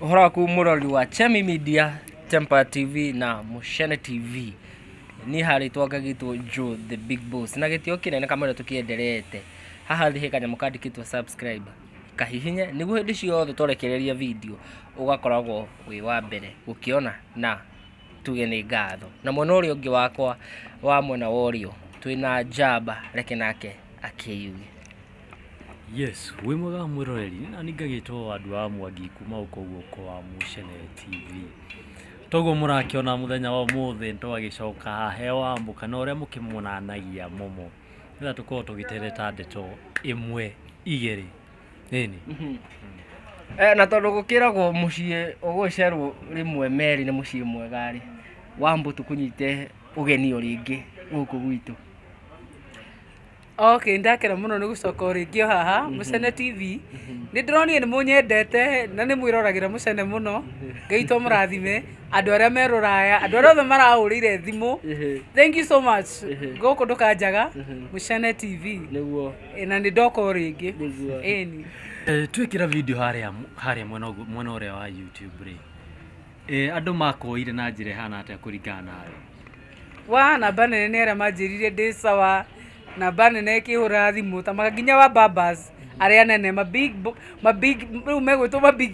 Uhoro waku murori wa Chemi Media, Temper TV na Mushene TV. Ni hari twagagitwo Joe the Big Boss. Na gitio kinene kamwe tukienderete. Haha thihi kanyamu kandikitwo subscribe. Kahihinye niguo hindi ciothe twarekereria video ugakoragwo wi wa mbere gukiona na tuge ni ngatho. Na mwena uria ungi wakwa wa mwena worio twina Jaba reke nake akiyuge. Yes, we mwega mwiroreri na ningagitwo andu a Mwangi kuma ukoguo kwa Mushene TV. Togo murakiona muthenya wa muthe twagicoka hahe wa mbuka na uria mukimunanagia momo. Nda tuko tugitereta ndeto imwe igiri. Nini? Na tondu gukiragwo mucie ugucerwo rimwe meri ni mucie mwega ri. Wambu tukunyite ugeni uringi guku gwitu. Okay, ndakera muno ni gucoka ringio haha Mushene TV. Ni ndronie ni munyendete na ni mwiragira Mushene muno. Ngeitwo murathime andu aria meruraya, andu aria marahurire thimu. Thank you so much. Goko ndukanjaga Mushene TV. Niguo. Na ni ndoko ringi. Niguo. Eni. Twikira video haria mwena uria wa YouTube ri. Andu makoire na njire hana atia kuringana nawe. Wa namba nene ni aria manjirire ndi sawa. Namba nene kihura thimu ta magaginya wa babas aria nene ma big megwitwo ma big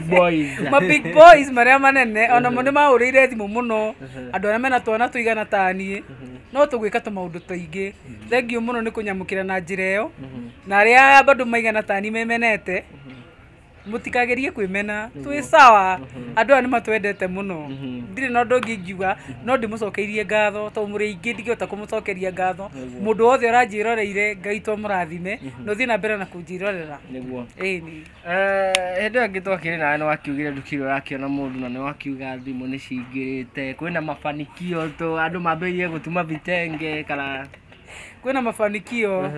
boys. Ma big boys maria manene ona mo ni mahurire thimu muno andu aria mena twana tuigana tani no tugwika tu maundu tuingi. Thank you muno ni kunyamukira na njira iyo na aria bado maigana tani memenete mutikagerie kwimena twi sawa andu ani matwendete muno ndire no ndongigiuga no ndimucokeirie ngatho to muri ingi ndigihota kumucokeria ngatho mundu wothe uranjiroreire ngaitwo murathime no thina mbere na kunjirorera Niguo. Eni Hendo angi twakiri nawe ni wakiugire ndukire urakiona mundu na ni wakiuga thimu ni cingirite kwina mafanikio to andu mambirie gutuma vitenge kana kwina mafanikio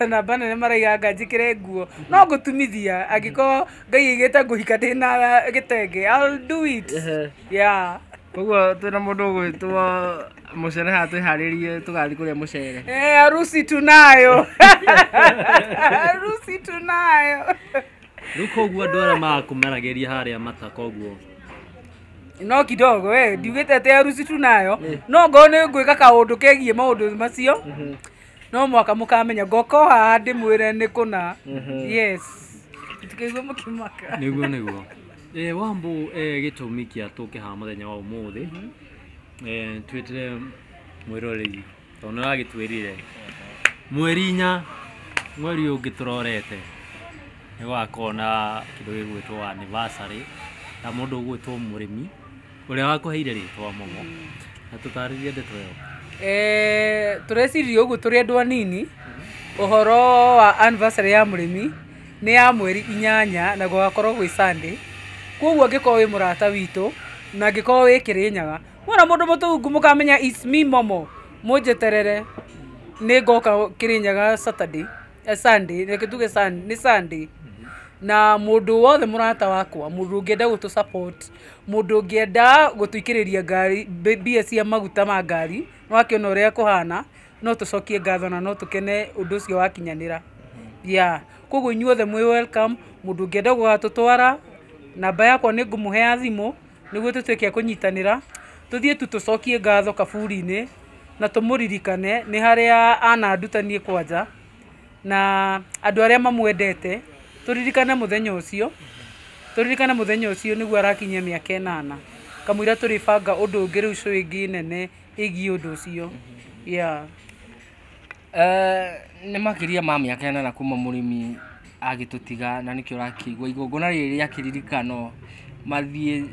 na bana ne maraiga njikire nguo no gutumithia angiko ngai igite nguhika ndina gitenge I'll do it. Yeah. koguo twina mundu gwitwo Mushene ha twiharirie tugathi kuria mucere. Harusi tunayo. Harusi tunayo. Rukoguo andu aria makumerageria haria matakoguo. No kidogo ndiugite ati harusi tunayo no ngo ni ngwika kaundu kegie maundu macio no mwaka mukamenya ngoko haha ndimwire ni kuna. Yes tukigwe mukimaka Niguo wambu gitumi kia tuke ha muthenya wa umuthi twitire mwiroreri tono agitwirire mweri 4 mweri ungiturorete ni wakona kindu gigwitwo anniversary na mundu gwitwo murimi uria wakuheire ritwa momo na tutaririe ndeto yo. Turecirie uguo turi andu anini uhoro wa anniversary ya murimi ni ya mweri 8 na gugakorwo gwi Sunday koguo angiko wi murata witu na angiko wi Kirinyaga mwana mundu mutungu mukamenya is me momo munjeterere ni ngoka Kirinyaga Saturday Sunday ni kituge Sunday ni Sunday na mundu wothe murata wakwa mundu ungienda gutu support mundu ungienda gutuikiriria ngari bia cia maguta ma ngari no akiona uria kuhana no tucokie ngatho na no tukene undu ucio wakinyanira. Yeah, koguo inyuothe mwi welcome mundu ungienda gugatutwara namba yakwa ni ngumuhe ya thimu niguo tutwike kunyitanira tuthie tucokie ngatho kaburi-ini na tumuririkane ni haria ana ndutanie kwanja na andu aria mamwendete turirikane muthenya ucio niguo arakinyia miaka 8 kamwira turibanga undu ungi riu swingi nene igi undu ucio. Yeah. Ni makiria ma miaka 8 kuma murimi agitutiga na nikio rakigwa igongona riri akiririkano mathie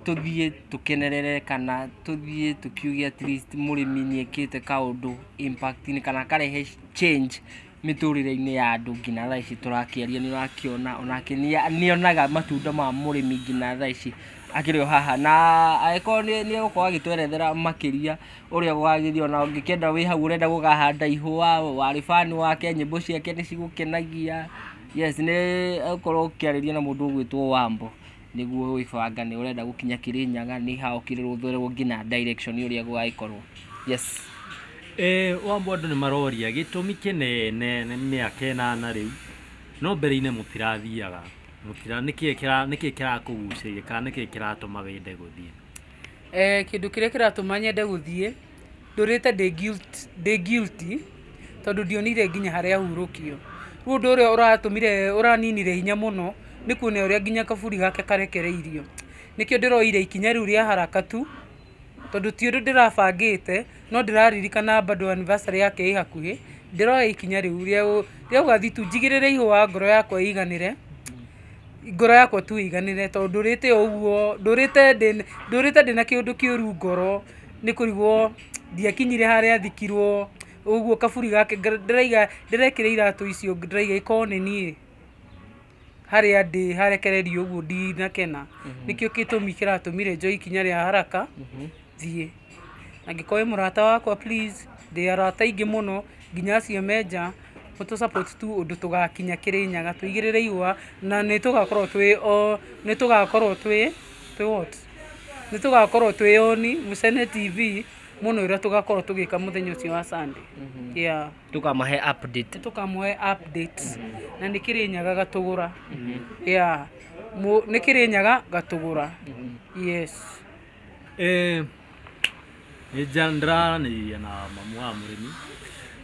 tuthie tukenerere kana tuthie tukiuge at least murimi ni ekite kaundu impact ni kana karehe change miturire-ini ya andu ngina thaa ici turakiaria ni urakiona onake ni onaga matunda ma murimi ngina thaa ici akirio haha na aiko ni gukorwo agitwerethera makiria uria gwagithio na ungikenda wi hau urenda gukahanda ihua wari fan wake nyimbo ciake ni cigukenagia. Yes, ni ukorwo ukiariria na mundu gwitwo Wambo niguo wibanga ni urenda gukinya Kirinyaga ni haokire rutherwo ngina direction uria gwaikorwo. Yes. Wambo andu ni maroria gitumi kinene ni miaka 8 riu no mbere-ine mutirathiaga mukira niki kira kuguciria kana niki kiratuma wende guthie kindu kiria kiratuma nyende guthie ndurite ndi guilty tondu ndionire nginya haria hurukio riu ndu uria uratumire uraninire hinya muno ni kuona uria nginya kaburi gake karekereirio nikio ndiroire ikinya riu ria haraka tu tondu ti undu ndirabangite no ndiraririkana bado anniversary yake hakuhi ndiroya ikinya riu ria ugathi tu njigirire ihua ngoro yakwa iganire ngoro yakwa tu iganire tondu ndurite uguo ndurite ndina kiundu kiuru ngoro ni kurigwo ndiakinyire haria thikirwo uguo kaburi gake ndirekire iratu icio ndiraiga ikonenie haria ndi harekererio uguo ndinakena nikio gitumi kiratumire njoi ikinya ria haraka thie angikoe murata wakwa please ndi arata ingi muno nginya acio menja mutu support tu undu tugakinya Kirinyaga tuigirire igwa na nitugakorwo twi oni Mucene TV muno ira tugakorwo tugika muthenya ucio wa Sunday yeah tukamahe update na ni Kirinyaga gatugura yeah ni Kirinyaga gatugura yes Ejandra ni na mamu wa murimi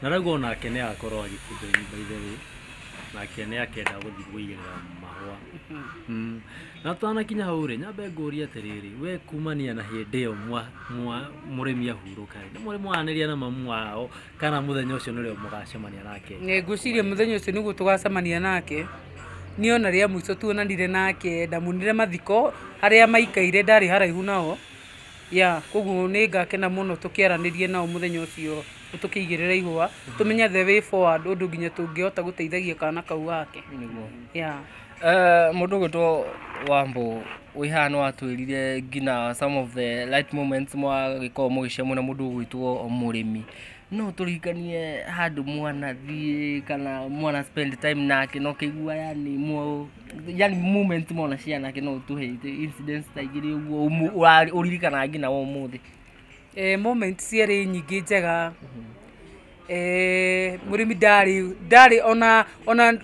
naragwo nake ni akorwo agikundo nyumba ithere nake ni akenda guthii kuigirira mahua na twana kinya haure nyambe nguria atiriri we kumania na hindi yo murimi ahuruka ni murimi waniria na mamu wao kana muthenya ucio nirio mugacemania nake nguciria muthenya ucio niguo tugacemania nake niona ria mwico tuonanire nake ndamunire mathiko haria maikaire ndari haraihu nao ya koguo ni ngakena muno tukiaranirie nao muthenya ucio tukigirira igwa tumenya the way forward undu nginya tungihota guteithagia kana kau gake ya mundu gwitwo Wambo wihana watwirire ngina some of the light moments mwa giko mugicemwa na mundu gwitwo Murimi no turikanie handu mwana thie kana mwana spend time nake no kigua yani moment mona ciana ke no tuhe incidents taigiri uguo uririkana ngina wo muthi moment ciari nyingi njega Murimi ndari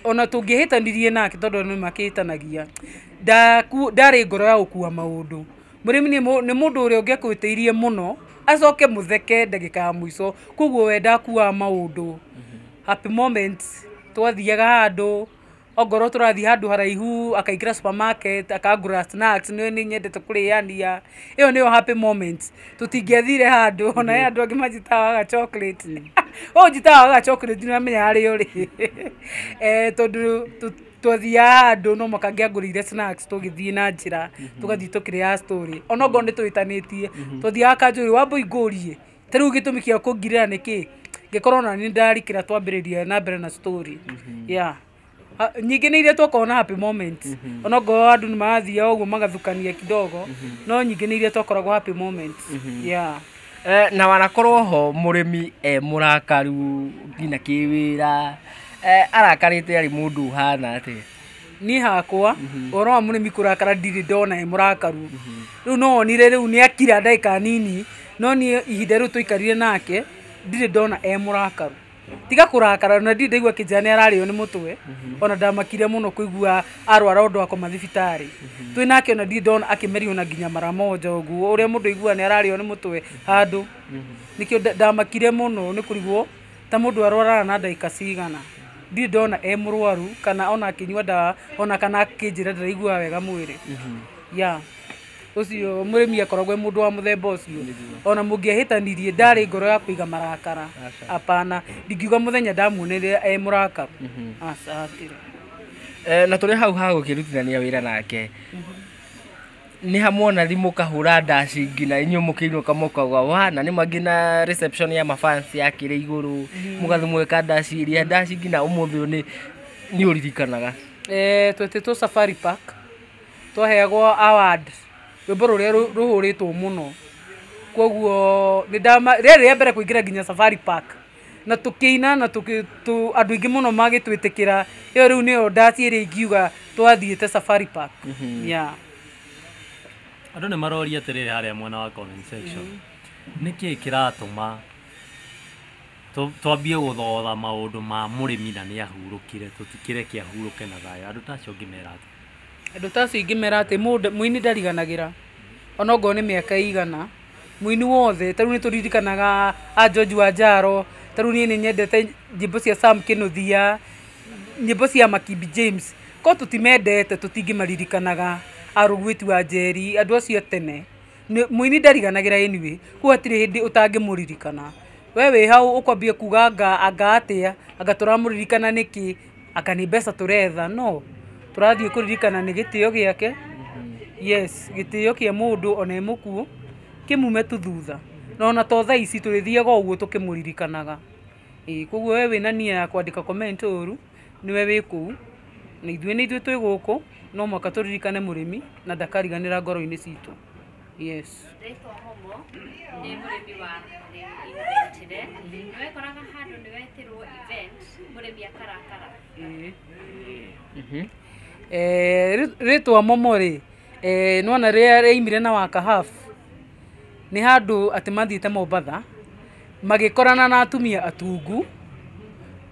ona tungihitanirie nake tondu ni makitanagia ndari ngoro ya gukua maundu Murimi ni mundu uria ungiakwitiirie muno acoke mutheke ndagika ya mwico koguo we ndakua maundu happy moments twathiaga handu ogoro turathi handu haraihu akaikira supermarket akagura snacks ni nyendete kuriania iyo niyo happy moments tutingiathire handu ona yandu angimajitaga chocolate njitaga chocolate ni amenya hari uri tondu twathia handu no makangiagurire snacks tugithie na njira tugathi tukiria story ona ngo ni twitanitie twathia kanjuri Wambo igurie tariu gitumi kia kungirira niki ngikorwo na ni ndarikira twambiririe na mbere na story yeah nyingi ni iria twakona happy moments ona ngo andu ni mathia uguo magathukania kidogo no nyingi ni iria twakoragwo happy moments yeah na wanakorwo ho Murimi murakaru ngina kiwira arakarite ari mundu hana ati ni hakwa oro Murimi kurakara ndiri ndona murakaru riu no onire riu ni akira ndaika nini no ni ihinda riu tuikarire nake ndiri ndona murakaru tiga kurakara na ndi ndaigua kijani arario ni mutwe ona ndamakire muno kuigua arwara undu akoma thibitari twi nake ona ndi ndona akimerio na nginya mara moja uguo uria mundu igua ni arario ni mutwe handu nikio ndamakire muno ni kurigwo ta mundu arwara na ndaika cigana ndi ndona murwaru kana ona akinywa ndawa ona kana akinjira ndaigua wega mwiri ya ucio Murimi akoragwo mundu wa muthemba ucio ona mungiahitanirie ndari ngoro ya kuiga marakara apana ndingiuga muthenya ndamuonere murakaru asatire na turi hau ha gukirutinania wira nake ni hamwona thimu kahura ndaci ngina inyu mukirwo kamokagwa wana ni magina reception ya mafans yakire iguru mugathimweka ndaci iria ndaci ngina umuthi ni uririkanaga twetitwo Safari Park twaheagwo award rwimbo ruria ruhuritwo muno koguo ni riri mbere kuingira nginya Safari Park na tukiina na andu ingi muno magitwitikira iyo riu niyo ndaci iri ingiuga twathiite Safari Park yeah andu ni maroria atiriri haria mwena wa comment section niki kiratuma twambie guthotha maundu ma Murimi na ni ahurukire tutikire kiahuruke na thaya andu tacio ngimera Andũ ta acio ingĩmera atĩ mũini ndariganagira ona okorwo nĩ mĩaka igana mũini wothe tarĩu nĩ tũririkanaga George Wanjaro tarĩu niĩ nĩ nyendete nyĩmbo cia Sam Kĩnuthia nyĩmbo cia Makimbi James ko tũtimendete tũtingĩmaririkanaga Arũgwĩti wa Njeri andũ acio tene mũini ndariganagira anyway kuo hatirĩ hĩndĩ ũtangĩmũririkana we wĩ hau ũkwambia kuga anga atĩa anga tũramũririkana nĩkĩ aka nĩ mbeca tũretha no tũrathiĩ kũririkana nĩ gĩtĩo gĩake yes gĩtĩo kĩa mũndũ ona mũkuũ kĩmume tu thutha no ona to thaa ici tũrĩthiaga ũguo tũkĩmũririkanaga koguo we wĩna nia ya kwandĩka comment ũru niwe wĩ kũu na ithuĩ twĩ gũkũ no mwaka tũririkane mũrĩmi na ndakariganĩra ngoro-inĩ citũ yes Rĩtwa Momo nĩ mũrĩmi wa event nĩwe koraga handũ nĩ wetirwo event mũrĩmi akarakara rĩtwa Momo rĩ nona rĩrĩa rĩaimire na Waka nĩ handũ atĩ mathiĩte Mombatha magĩkorana na atumia atungu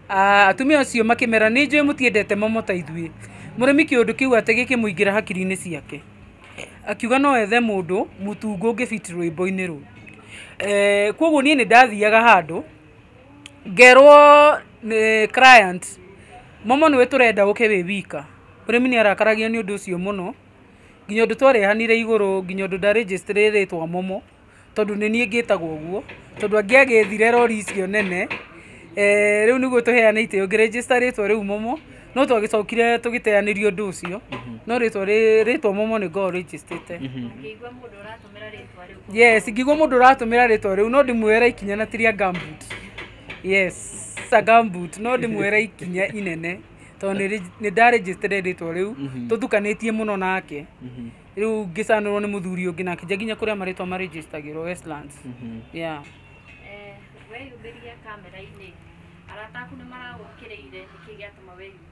atumia acio makĩmera nĩ njũĩ mũtiendete Momo ta ithuĩ mũrĩmi kĩũndũ kĩu atĩ gĩkĩmũingĩra hakiri-inĩ ciake akiuga no ethe mũndũ mũtungu ũngĩbiti rwĩmbo-inĩ rũu koguo niĩ nĩ ndathiaga handũ ngerwo nĩ client Momo nĩwe tũrenda ũke wĩ wika mũrĩmi nĩ arakaragia nĩ ũndũ ũcio mũno nginya ũndũ twarehanire igũrũ nginya ũndũ nda-register rĩtwa Momo tondũ nĩ niĩ ngĩtagwo ũguo tondũ angĩ agĩthire rori icio nene rĩu nĩguo tũheane itĩo ngĩregister rĩtwa rĩu Momo no twagĩcokire tũgĩteanĩrio ũndũ ũcio no rĩtwa Momo nĩ ngoragwo registerte yes ngĩigua mũndũ ũratũmĩra rĩtwa rĩu no ndĩmuoera ikinya na tiria gambut yes gambut no ndĩmuoera ikinya inene tondũ nĩ ndaregistere rĩtwa rĩu tũthukanĩtie mũno nake rĩu ngĩcanũrwo nĩ mũthuri ũngĩ nake nginya kũrĩa marĩtwa maregistagĩrwo Westlands yeah weyumĩria kamera-inĩ arata aku nĩ maragũkĩrĩire nĩkĩ gĩatũma weyumĩrie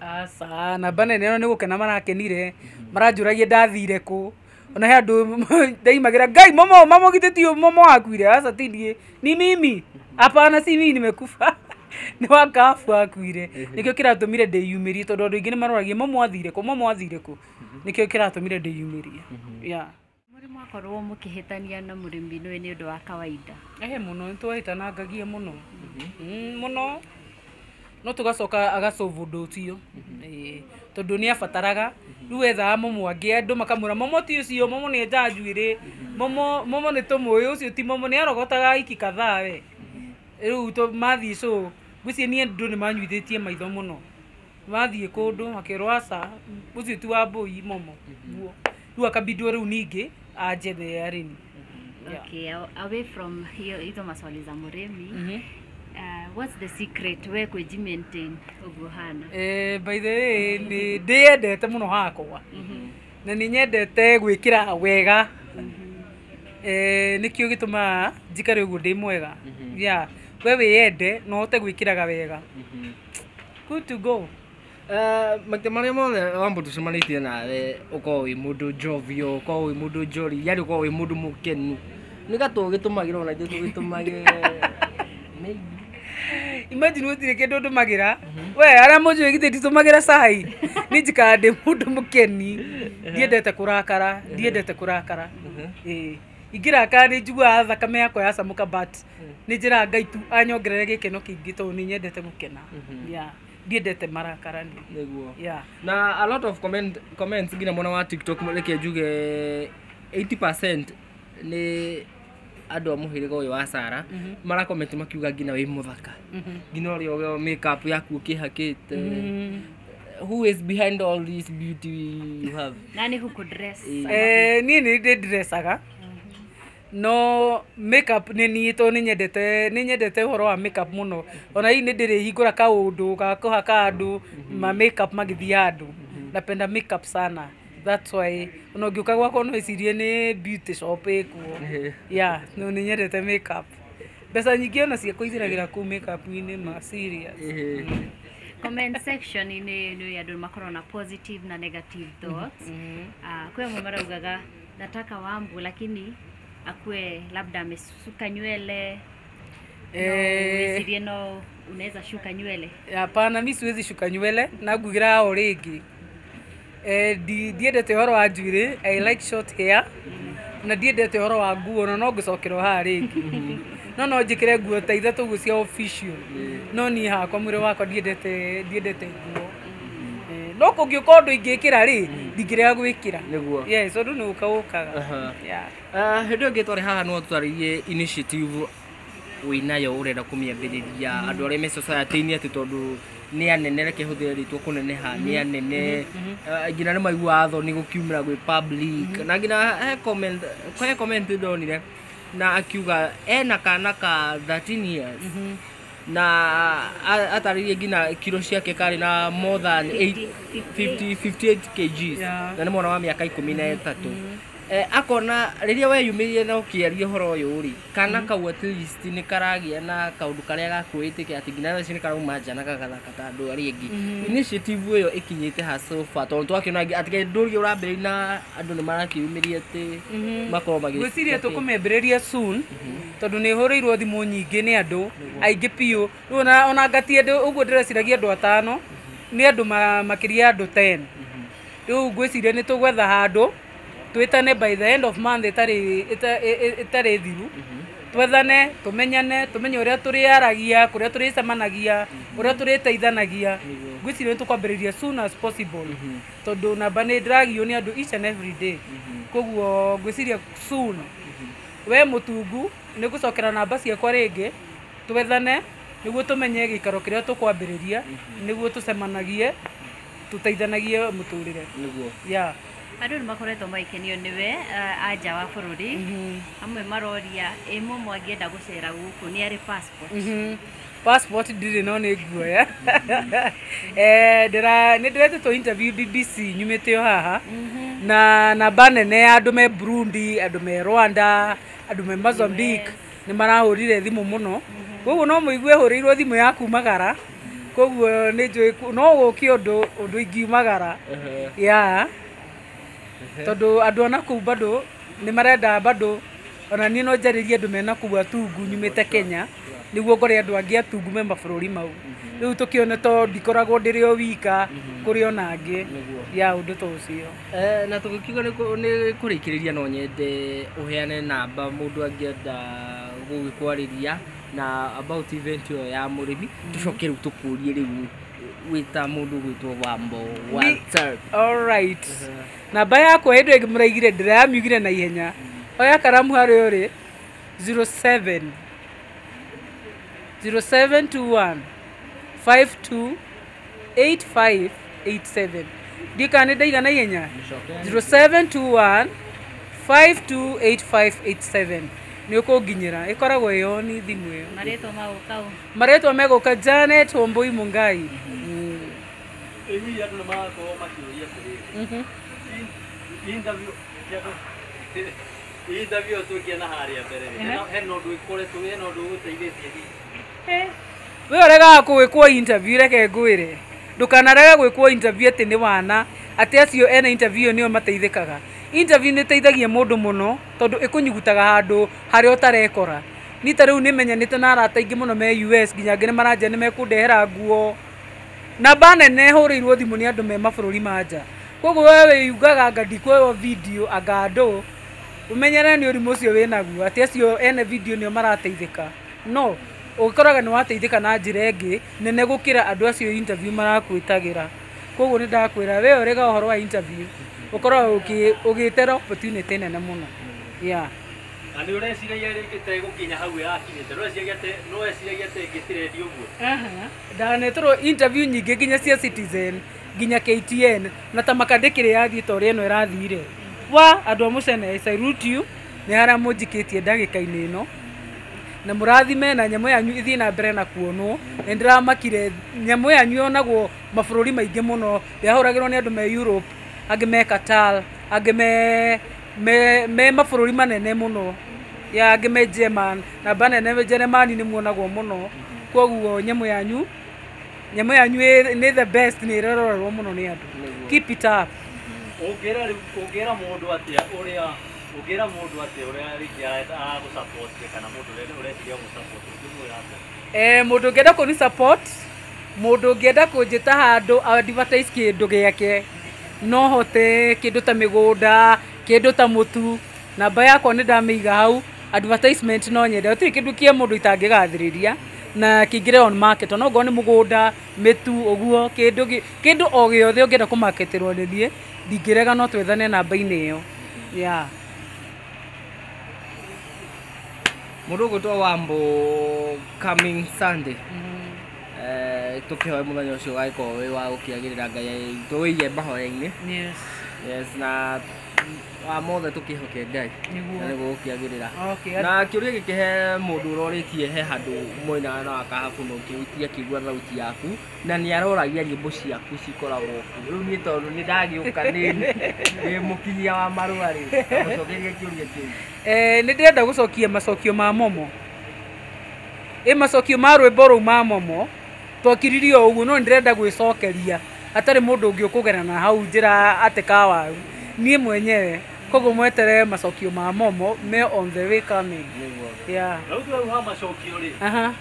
aca namba nene ĩno nĩ gũkena marakenire maranjũragia ndathire kũ ona he andũ ndaimagĩra Ngai Momo githĩ ti Momo akuire aca tindie ni mimi hapana si mimi nimekufa nĩ Wakafu akuire nĩkĩo kĩratũmire ndĩyumĩrie tondũ andũ aingĩ nĩ maroragia Momo athire kũ nĩkĩo kĩratũmire ndĩyumĩrie yeah mũrĩmi akorwo mũkĩhĩtania na mũrĩmi nĩ ũndũ wa kawaida mũno nĩtwahĩtanangagia mũno mũno no tũgacoka agacovu ũndũ ũcio tondũ nĩ abataraga rĩu ethaga Momo angĩ andũ makamwĩra Momo ti ũcio Momo nĩ enja njuĩrĩ Momo nĩ tũmũĩ ũcio ti Momo nĩ arogotaga iki kadhaa we rĩu mathiĩ show ngwĩciria niĩ andũ nĩ manyuithĩtie maitho mũno mathiĩ kũndũ makĩrwo aca ũcio ti Wambũi Momo rĩu akabindwo rĩu ningĩ anjethe arĩmi okay away from hizo maswali za mũrĩmi what's the secret we kwĩjimaintain ũguo hana by the way nĩ ndĩendete mũno hakwa na nĩ nyendete gwĩkĩra wega nĩkĩo gĩtũmaga njikare ũguo ndĩ mwega yeah we wĩyende no ũhote gwĩkĩraga wega good to go maita marĩa mothe wambo tũcemanĩtie nawe ũkorwo wĩ mũndũ njovio ũkorwo wĩ mũndũ njori yani ũkorwo wĩ mũndũ mũkenu nĩ gatũ gĩtũmagĩra ona ithuĩ tũgĩtũmagĩra imagine gũtirĩ kĩndũ ndũmagĩra we arĩa mũnjũĩ githĩ nditũmagĩra cai nĩ njikaga ndĩ mũndũ mũkeni ndiendete kũrakara ingĩrakara nĩ njiguaga thakame yakwa yacamũka but nĩ njĩraga Ngai tu anyongerere gĩkeno kĩingĩ tondũ nĩ nyendete gũkena yeah ndiendete marakara nĩguo yeah na a lot of comments nginya mwena wa TikTok reke njuge 80% nĩ andũ a mũhĩrĩga ũyũ wa Sarah marakomenti makiuga nginya wĩ mũthaka nginya ũrĩa makeup yaku ũkĩhakĩte who is behind all this beauty you have nani who could dress niĩ nĩ ndĩdressaga no makeup nĩ niĩ tondũ nĩ nyendete ũhoro wa makeup mũno ona hii nĩ ndĩrĩhingũra kaũndũ ga kũhaka andũ ma makeup magĩthiĩ handũ napenda makeup sana that's why ona ũngĩũka gwakwa no wĩcirie nĩ beauty shop ĩkuo yeah no nĩ nyendete makeup mbeca nyingĩ ona cia kũithĩragĩra kũu makeup-inĩ ma serious comment section nĩ andũ makorwo na positive na negative thoughts kwa hiyo maraugaga nataka Wambu lakini akue labda amesuka nywele wĩcirie no unaweza shuka nywele hapana mimi siwezi shuka nywele na ngugira o rĩngĩ ndiendete ũhoro wa njuĩrĩ, I like short hair, na ndiendete ũhoro wa nguo, no ngũcokerwo haha rĩngĩ. No njĩkĩre nguo ta ithatũ ũguo cia official, no niĩ hakwa mwĩrĩ wakwa ndiendete nguo. No kũngĩũka ũndũ ingĩkĩra rĩ, ndingĩrega gwĩkĩra. Yes, ũndũ nĩ ũkaga. Hĩndĩ ĩngĩ twarĩ haha no twarĩrie initiative wĩnayo ũrenda kũmĩambĩrĩria andũ arĩa me society-inĩ atĩ tondũ nĩ anene, reke hũthĩre rĩtwa kũneneha, nĩ anene, nginya nĩ maiguaga thoni gũkiumĩra gwĩ public, na nginya he comment ndonire na akiuga ena kana ka 13 years na atarĩrie nginya kiro ciake karĩ na more than 58 kgs na nĩ mwana wa mĩaka 13. Akona rĩrĩa weyumĩrie na ũkĩaria ũhoro ũyũ rĩ, kana kau at least nĩ karagĩa na kaũndũ karĩa gakwĩtĩkia atĩ nginya rĩcio nĩ karauma nja na gagathaka ta andũ arĩa angĩ. Initiative ĩyo ĩkinyĩte ha so far, tondũ twakĩona atĩ ndũrĩ ũrambĩrĩria na andũ nĩ marakĩumĩria atĩ makorwo gwĩciria tũkũmĩambĩrĩria soon, tondũ nĩ hũrĩirwo thimũ nyingĩ nĩ andũ aingĩ piũ. Ona ngatiĩ ũguo ndĩreciragia andũ 5 nĩ andũ makĩria andũ 10. Rĩu ngwĩciria nĩ tũgwetha handũ twĩtane by the end of month ĩtarĩ thiru, twethane, tũmenyane, tũmenye ũrĩa tũrĩaragia, kũrĩa tũrĩcemanagia, ũrĩa tũrĩteithanagia. Ngwĩciria nĩ tũkwambĩrĩria soon as possible, tondũ namba nĩ ndĩragio nĩ andũ each and every day. Koguo ngwĩciria soon. We mũtungu nĩ gũcokera namba ciakwa rĩngĩ, twethane nĩguo tũmenye gĩikaro kĩrĩa tũkwambĩrĩria, nĩguo tũcemanagie, tũteithanagie mũtũrĩre. Yeah. Andũ nĩ makoretwo maikenio nĩwe anja wa bũrũri, amwe maroria ĩmwe mwangĩenda gũcera gũkũ nĩ arĩ passport. Passport ndirĩ no nĩ nguoya. Nĩ ndĩretĩtwo interview BBC nyumĩte o haha, na namba nene ya andũ me Burundi, andũ me Rwanda, andũ me Mozambique nĩ marahũrire thimũ mũno. Koguo no mũigue hũrĩirwo thimũ ya kumagara, koguo nĩ njũĩ no gũkĩ ũndũ ingiumagara. Yeah. Tondũ andũ ona kũu bado nĩ marenda bado ona niĩ no njarĩrie andũ mena kũu atungu nyumĩte Kenya, nĩguo ngore andũ angĩ atungu me mabũrũri mau. Rĩu tũkĩone to ndikoragwo ndĩrĩ o wika, kũrĩ ona angĩ ya ũndũ ta ũcio. Na tũgĩkiuga nĩ kũrĩkĩrĩria no nyende ũheane namba mũndũ angĩenda gũgĩkwarĩria na about event ĩyo ya mũrĩmi, tũcoke rĩu tũkũrie rĩu wĩta mũndũ gwĩtwo Wambo WhatsApp. All right. Namba yakwa hĩndĩ ĩngĩ mũraigire ndĩrayamiugire na ihenya. Oya karamu harĩa ũrĩ 0721 528587. Ndika nĩ ndaiga na ihenya 0721 528587. Nĩ ũkũnginyĩra, ĩkoragwo ĩyo ni thimũ ĩyo. Marĩtwa megũka Janet Wambui Mungai. Hihi andũ nĩ marakorwo makĩũria atĩrĩrĩ, interview tũkĩona harĩa mbere hena ũndũ ĩkoretwo hena ũndũ ũgũteithĩtie hihi? We ũregaga gwĩkwo interview, reke ngwĩre ndũkanarega gwĩkwo interview atĩ nĩ wana atĩ acio ena interview nĩo mateithĩkaga. Interview nĩ ĩteithagia mũndũ mũno tondũ ĩkũnyugutaga handũ harĩa ũtarekora. Niĩ ta rĩu nĩmenyanĩte na arata aingĩ mũno me US, nginya angĩ nĩ maranjĩra nĩ mekũndehera nguo. Namba nene hũrĩirwo thimũ nĩ andũ me mabũrũri ma nja. Koguo we wĩiugaga anga ndikuoywo video anga andũ ũmenyere nĩ ũrimũ ũcio wĩnaguo atĩ acio ene video nĩo marateithĩka. No ũkoraga nĩ wateithĩka na njĩra ĩngĩ nene gũkĩra andũ acio interview marakwĩtagĩra. Koguo nĩ ndakwĩra we ũrega ũhoro wa interview ũkoragwo ũgĩtera opportunity nene mũno. Yeah. Na nĩ ũreciragia rĩngĩ gũkinya hau yakinyĩte, no weciragia atĩ ĩngĩtirendio ũguo? Ndanetũrwo interview nyingĩ nginya cia Citizen, nginya KTN, na ta makandĩkĩre yathiĩ ta ũrĩa ĩno ĩrathire. Andũ a Mũcene, I salute you, nĩ harĩa mũnjikĩtie ndagĩka-inĩ ĩno, na mũrathime na nyamũ yanyu ithiĩ na mbere na kuonwo. Nĩ ndĩramakire nyamũ yanyu yonagwo mabũrũri maingĩ mũno, yahũragĩrwo nĩ andũ me Europe, angĩ me Qatar, angĩ me mabũrũri manene mũno, ya angĩ me German, namba nene Germany nĩ muonagwo mũno. Koguo nyamũ yanyu nĩ the best, nĩ ĩrororwo mũno nĩ andũ. Keep it up. Ũngĩra mũndũ atĩa ũrĩa rĩngĩ agũsupport kana mũndũ ũreciria gũsupport ũngĩmwĩra atĩa? Mũndũ ũngĩenda kũni support, mũndũ ũngĩenda kũnjĩta handũ advertise kĩndũ gĩake, no hote kindu ta migunda kindu ta mutu namba yakwa ni ndamiga hau advertisement no nyende uti kindu kie mundu itangigathiriria na kingire on market no go ni mugunda mitu oguo kindu o giothe ungienda ku marketerwo ni thie ndingirega no twethane namba-ini iyo yeah. Mundu gwitwa Wambo coming Sunday tukihoe muthenya ucio gaiko wi wa gukiagirira Ngai tuwiye mahoya-ini yes na mothe tukihoke Ngai na gukiagirira na kiuria gikihe mundu uroritie he handu mwina na akahabu no kiutia kigwa thauti yaku na ni aroragia nyimbo ciaku cikoragwo ku riu ni tondu ni ndagiuka ni mukinyia wa marwari mucokerie kiuria kiu ni ndirenda gucokia macokio ma momo macokio ma rwimbo ru ma momo twakiririo uguo no ndirenda gwicokeria atari mundu ungi ukugerana hau njira ateka waru nie mwenyewe kogo mwetere macokio ma momo me on the way coming yeah Rau tu ha macokio ri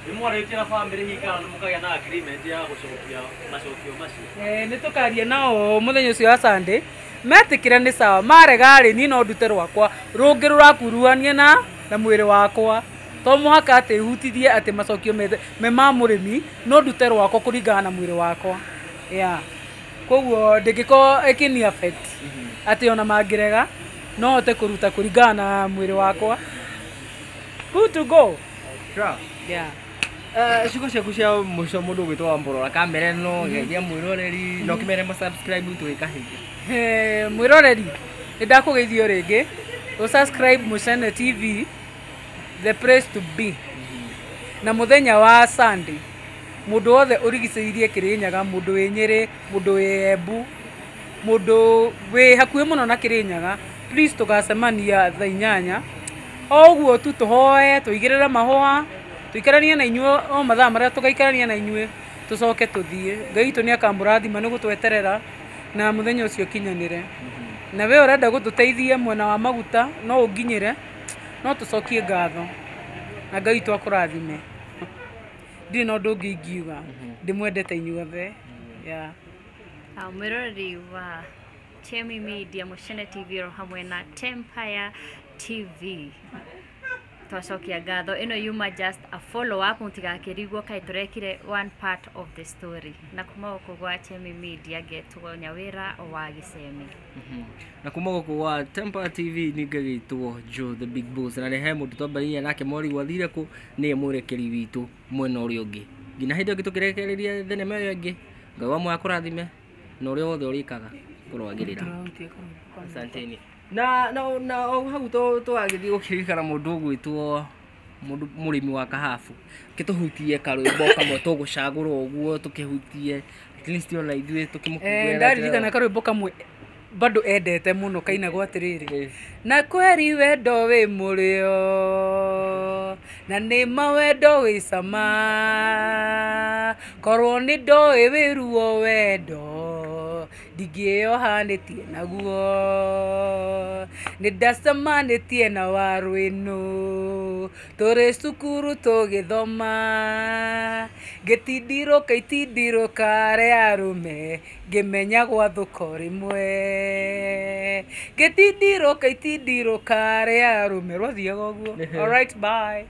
ni mwarĩtie na family hingana mukagĩa na agreement ya gucokia macokio macio ni tukaria nao muthenya ucio wa Sunday metikira ni sawa marega ri ni no ndute rwakwa rungi rurakuruania na mwiri wakwa to muhaka ati hutithie ati macokio me ma murimi no ndute rwakwa kuringana na mwiri wakwa yeah koguo ndingiko ekini affect ati ona mangirega no hote kuruta kuringana na mwiri wakwa good to go yeah ciugo ciaku cia muico mundu gwitwa Wamborora kamera no geithia mwiroreri no kimere ma subscribe tuika hingi mwiroreri ndakugeithio ringi subscribe Mucene TV the place to be na muthenya wa Sunday mundu wothe urigicĩirie Kirinyaga mundu wi Nyeri mundu wi Embu mundu wi hakuhi muno na Kirinyaga please tugacemania thaa 8 oguo tu tuhoe tuigirire mahoa tuikarania na inyuo o mathaa maria tugaikarania na inyuo tucoke tuthie Ngai tu ni akamurathima ni gutweterera na muthenya ucio kinyanire na we urenda gututeithia mwena wa maguta no unginyire no tucokie ngatho na Ngai tu akurathime ndi no ndungi ngiuga ndimwendete inyuothe yeah mwiroreri wa Chemi Media Mucene TV ro hamwe na Tempire TV twacokia ngatho ino yuma just a follow up mutigakirigwo kai turekire one part of the story na kuma guku gwa Chemi Media getwo Nyawira wa Gicemi na kuma guku gwa Tempire TV ni ngagitwo Joe the Big Boss na he mundu twambania nake mori gwathire ku ni murekeri witu mwena uri ungi ngina hindi ungi tukirekereria thenema iyo ingi Ngai wa mwakurathime na uri wothe urikaga kurwagirira asanteni na hau twagithii gukirikana mundu gwitwo mundu murimi wa kahabu kituhutie karwimbo kamwe tugucagura uguo tukihutie at least ona ithuĩ tukimukugwera ndaririkana karwimbo kamwe bado endete muno kaina gwatiriri na kweri wendo wi murio na ni mawendo wi sama korwo ni ndoi wiruo wendo ndingĩohanĩtie naguo nĩ ndacemanĩtie na waru ĩno tũrĩ cukuru tũgĩthoma ngĩtindirũka itindirũka rĩa arũme ngĩmenya gwathũko rĩmwe ngĩtindirũka itindirũka rĩa arũme rwathiaga ũguo. All right, bye.